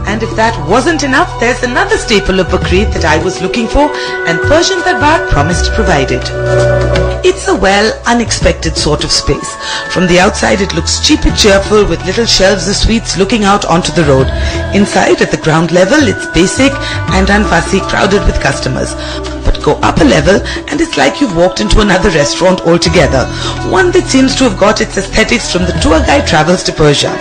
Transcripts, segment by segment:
And if that wasn't enough, there's another staple of Bakrid that I was looking for, and Persian Darbar promised to provide it. It's a unexpected sort of space. From the outside it looks cheap and cheerful with little shelves of sweets looking out onto the road. Inside at the ground level it's basic and unfussy, crowded with customers. But go up a level and it's like you've walked into another restaurant altogether. One that seems to have got its aesthetics from the tour guide travels to Persia.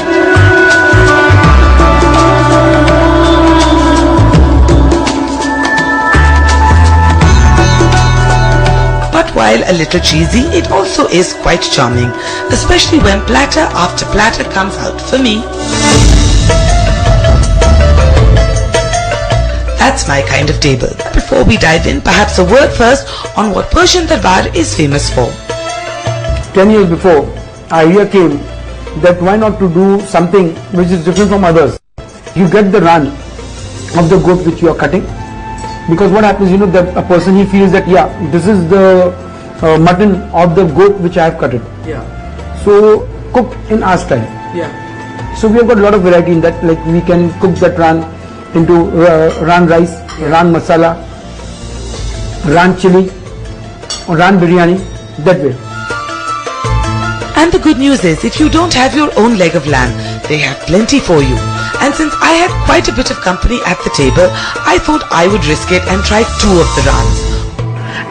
While a little cheesy, it also is quite charming, especially when platter after platter comes out for me. That's my kind of table. Before we dive in, perhaps a word first on what Persian Darbar is famous for. 10 years before, idea came that why not to do something which is different from others. You get the raan of the goat which you are cutting, because what happens, that a person, he feels that this is the mutton of the goat which I have cut it. So cooked in our style. So we have got a lot of variety in that. Like we can cook that raan into raan rice, raan masala, raan chili, or raan biryani, that way. And the good news is, if you don't have your own leg of lamb, they have plenty for you. And since I had quite a bit of company at the table, I thought I would risk it and try 2 of the raans.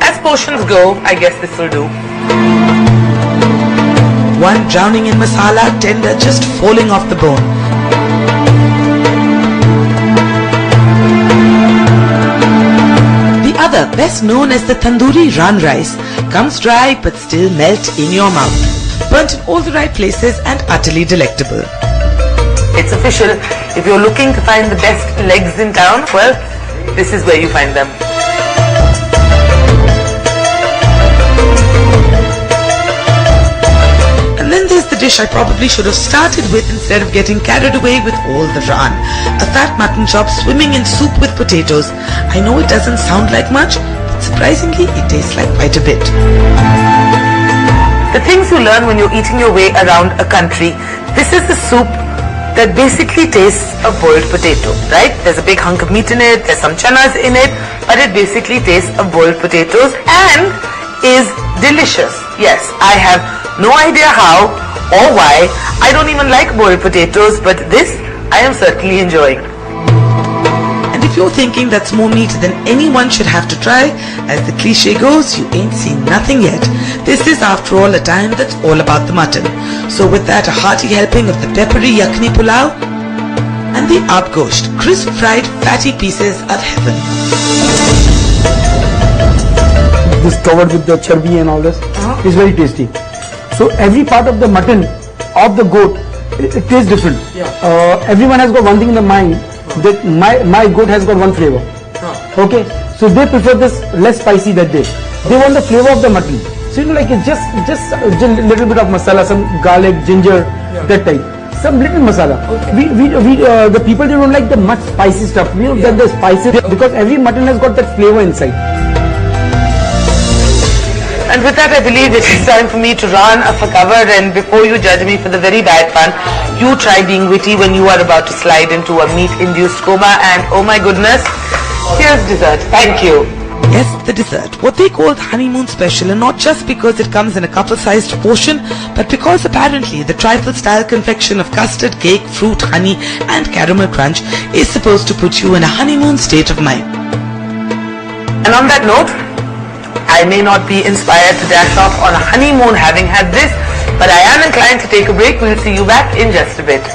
As portions go, I guess this will do. One drowning in masala, tender, just falling off the bone. The other, best known as the tandoori raan rice, comes dry but still melt in your mouth. Burnt in all the right places and utterly delectable. It's official. If you're looking to find the best legs in town, well, this is where you find them. And then there's the dish I probably should have started with instead of getting carried away with all the raan. A fat mutton chop swimming in soup with potatoes. I know it doesn't sound like much, but surprisingly it tastes like quite a bit. The things you learn when you're eating your way around a country. This is the soup that basically tastes of boiled potato, right? There's a big hunk of meat in it, there's some chanas in it, but it basically tastes of boiled potatoes and is delicious. Yes, I have no idea how or why. I don't even like boiled potatoes, but this I am certainly enjoying. And if you're thinking that's more meat than anyone should have to try, as the cliche goes, you ain't seen nothing yet. This is after all a time that's all about the mutton. So with that, a hearty helping of the peppery yakhni pulao and the aab gosht, crisp fried fatty pieces of heaven. This covered with the charbi and all this is very tasty. So every part of the mutton of the goat, it tastes different. Everyone has got one thing in the mind, that my goat has got one flavor. Okay, so they prefer this less spicy that day. They want the flavor of the mutton. So like it's just a little bit of masala, some garlic, ginger, that type. Some little masala. The people, they don't like the much spicy stuff. We don't get the spices because every mutton has got that flavor inside. And with that, I believe it is time for me to run off a cover, and before you judge me for the very bad pun, you try being witty when you are about to slide into a meat-induced coma. And oh my goodness, here's dessert. Thank you. Yes, the dessert, what they call the honeymoon special, and not just because it comes in a couple-sized portion, but because apparently the trifle-style confection of custard, cake, fruit, honey and caramel crunch is supposed to put you in a honeymoon state of mind. And on that note, I may not be inspired to dash off on a honeymoon having had this, but I am inclined to take a break. We'll see you back in just a bit.